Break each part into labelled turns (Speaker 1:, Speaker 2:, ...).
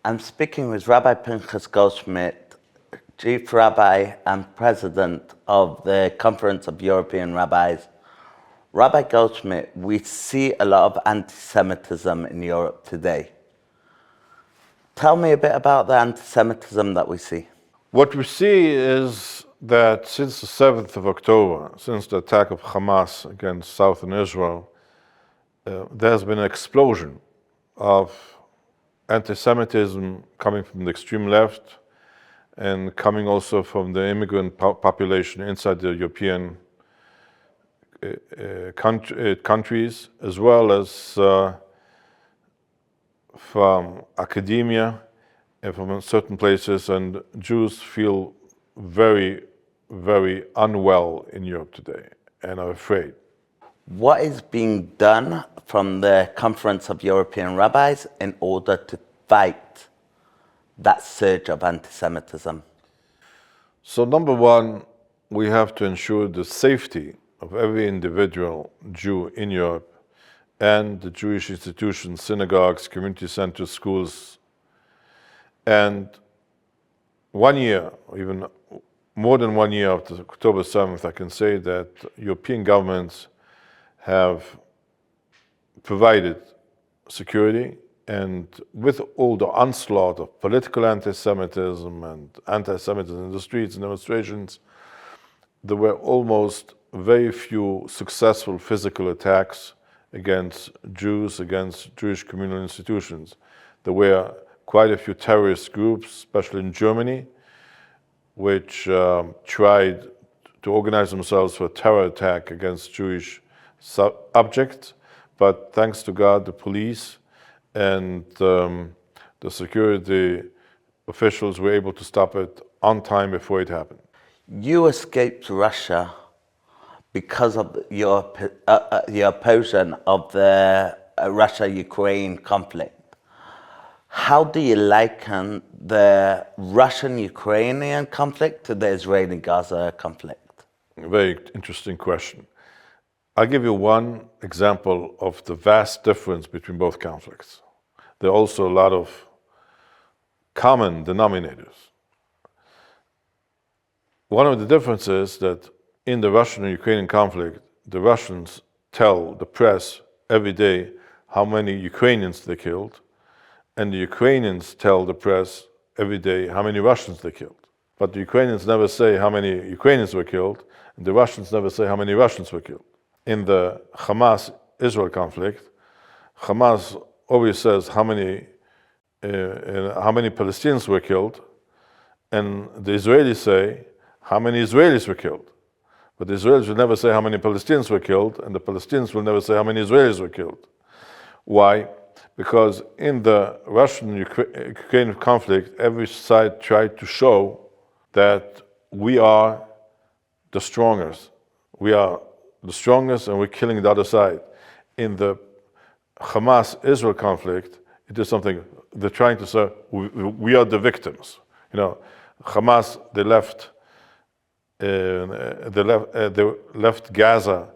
Speaker 1: I'm speaking with Rabbi Pinchas Goldschmidt, Chief Rabbi and President of the Conference of European Rabbis. Rabbi Goldschmidt, we see a lot of anti-Semitism in Europe today. Tell me a bit about the anti-Semitism that we see.
Speaker 2: What we see is that since the 7th of October, since the attack of Hamas against southern Israel, there's been an explosion of anti-Semitism coming from the extreme left and coming also from the immigrant population inside the European countries, as well as from academia and from certain places, and Jews feel very, very unwell in Europe today and are afraid.
Speaker 1: What is being done from the Conference of European Rabbis in order to fight that surge of anti-Semitism?
Speaker 2: So number one, we have to ensure the safety of every individual Jew in Europe and the Jewish institutions, synagogues, community centers, schools. And 1 year, or even more than 1 year after October 7th, I can say that European governments have provided security, and with all the onslaught of political anti-Semitism and anti-Semitism in the streets and demonstrations, there were almost very few successful physical attacks against Jews, against Jewish communal institutions. There were quite a few terrorist groups, especially in Germany, which tried to organize themselves for a terror attack against Jewish objects, but thanks to God, the police and the security officials were able to stop it on time before it happened.
Speaker 1: You escaped Russia because of your opposition of the Russia-Ukraine conflict. How do you liken the Russian-Ukrainian conflict to the Israeli-Gaza conflict?
Speaker 2: A very interesting question. I'll give you one example of the vast difference between both conflicts. There are also a lot of common denominators. One of the differences is that in the Russian and Ukrainian conflict, the Russians tell the press every day how many Ukrainians they killed, and the Ukrainians tell the press every day how many Russians they killed. But the Ukrainians never say how many Ukrainians were killed, and the Russians never say how many Russians were killed. In the Hamas-Israel conflict, Hamas always says how many Palestinians were killed, and the Israelis say how many Israelis were killed. But the Israelis will never say how many Palestinians were killed, and the Palestinians will never say how many Israelis were killed. Why? Because in the Russian-Ukrainian conflict, every side tried to show that we are the strongest. We are the strongest, and we're killing the other side. In the Hamas-Israel conflict, it is something they're trying to say, we are the victims. You know, Hamas, they left Gaza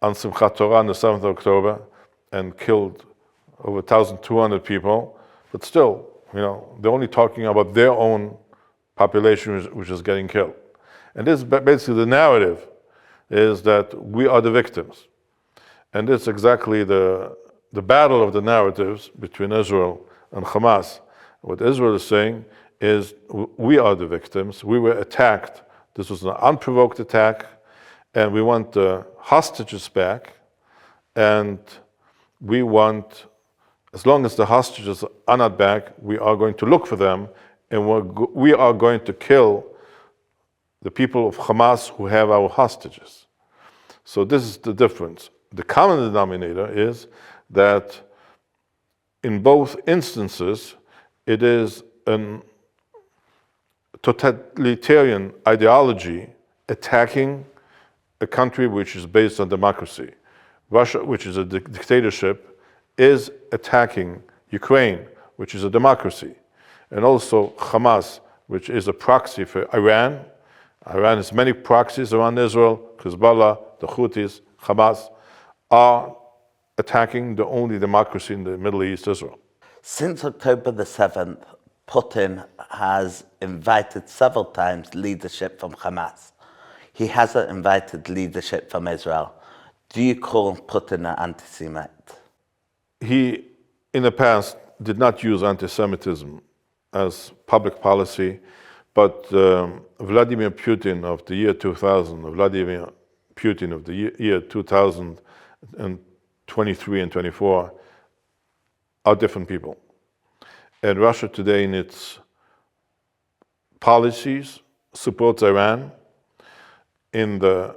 Speaker 2: on Simchat Torah on the 7th of October and killed over 1,200 people, but still, you know, they're only talking about their own population which is getting killed. And this is basically the narrative, is that we are the victims. And it's exactly the battle of the narratives between Israel and Hamas. What Israel is saying is we are the victims, we were attacked, this was an unprovoked attack, and we want the hostages back, and we want, as long as the hostages are not back, we are going to look for them, and we are going to kill the people of Hamas who have our hostages. So this is the difference. The common denominator is that in both instances, it is a totalitarian ideology attacking a country which is based on democracy. Russia, which is a dictatorship, is attacking Ukraine, which is a democracy. And also Hamas, which is a proxy for Iran. Iran has many proxies around Israel. Hezbollah, the Houthis, Hamas, are attacking the only democracy in the Middle East, Israel.
Speaker 1: Since October the 7th, Putin has invited several times leadership from Hamas. He hasn't invited leadership from Israel. Do you call Putin an anti-Semite?
Speaker 2: He, in the past, did not use anti-Semitism as public policy, but Vladimir Putin of the year 2000, Vladimir Putin of the year 2023 and 24 are different people. And Russia today in its policies supports Iran. In the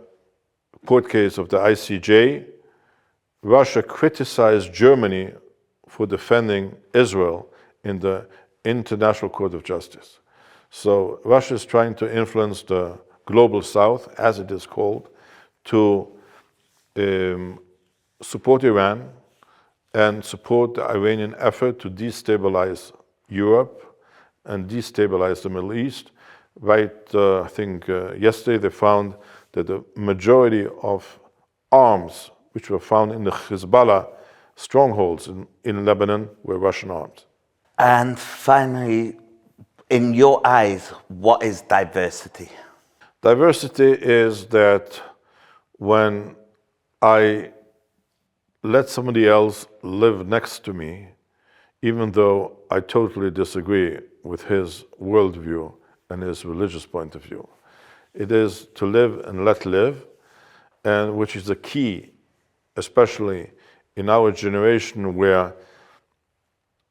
Speaker 2: court case of the ICJ, Russia criticized Germany for defending Israel in the International Court of Justice. So Russia is trying to influence the global South, as it is called, to support Iran and support the Iranian effort to destabilize Europe and destabilize the Middle East. I think yesterday they found that the majority of arms which were found in the Hezbollah strongholds in Lebanon were Russian arms.
Speaker 1: And finally, in your eyes, what is diversity?
Speaker 2: Diversity is that when I let somebody else live next to me, even though I totally disagree with his worldview and his religious point of view. It is to live and let live, and which is the key, especially in our generation where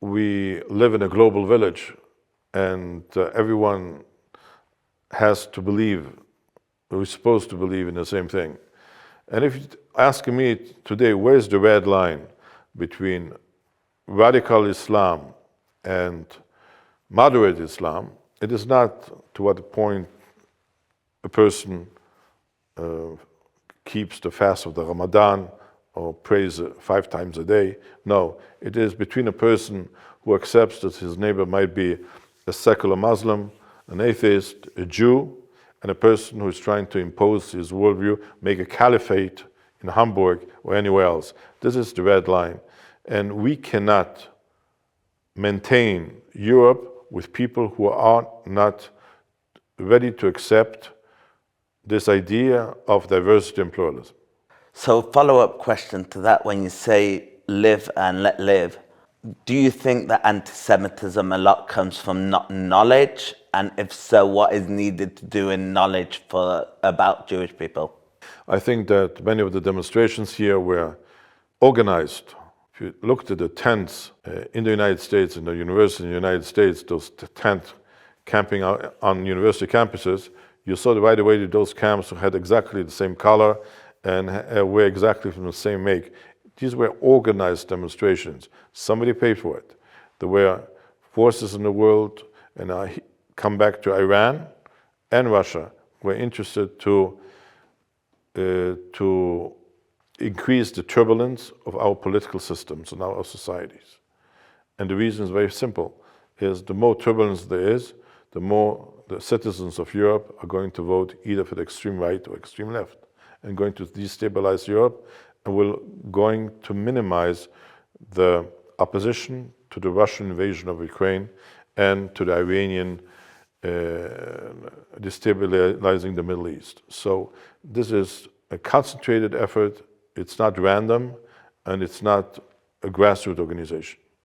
Speaker 2: we live in a global village and everyone has to believe, or is supposed to believe in the same thing. And if you're asking me today, where's the red line between radical Islam and moderate Islam, it is not to what point a person keeps the fast of the Ramadan or prays 5 times a day. No, it is between a person who accepts that his neighbor might be a secular Muslim, an atheist, a Jew, and a person who is trying to impose his worldview, make a caliphate in Hamburg or anywhere else. This is the red line. And we cannot maintain Europe with people who are not ready to accept this idea of diversity and pluralism.
Speaker 1: So follow-up question to that, when you say live and let live, do you think that anti-Semitism a lot comes from not knowledge? And if so, what is needed to do in knowledge about Jewish people?
Speaker 2: I think that many of the demonstrations here were organized. If you looked at the tents in the United States, in the university in the United States, those tents camping out on university campuses, you saw right away that those camps had exactly the same color and were exactly from the same make. These were organized demonstrations. Somebody paid for it. There were forces in the world, and I come back to Iran and Russia, who were interested to increase the turbulence of our political systems and our societies. And the reason is very simple, is the more turbulence there is, the more the citizens of Europe are going to vote either for the extreme right or extreme left, and going to destabilize Europe, and will going to minimize the opposition to the Russian invasion of Ukraine and to the Iranian destabilizing the Middle East. So this is a concentrated effort. It's not random, and it's not a grassroots organization.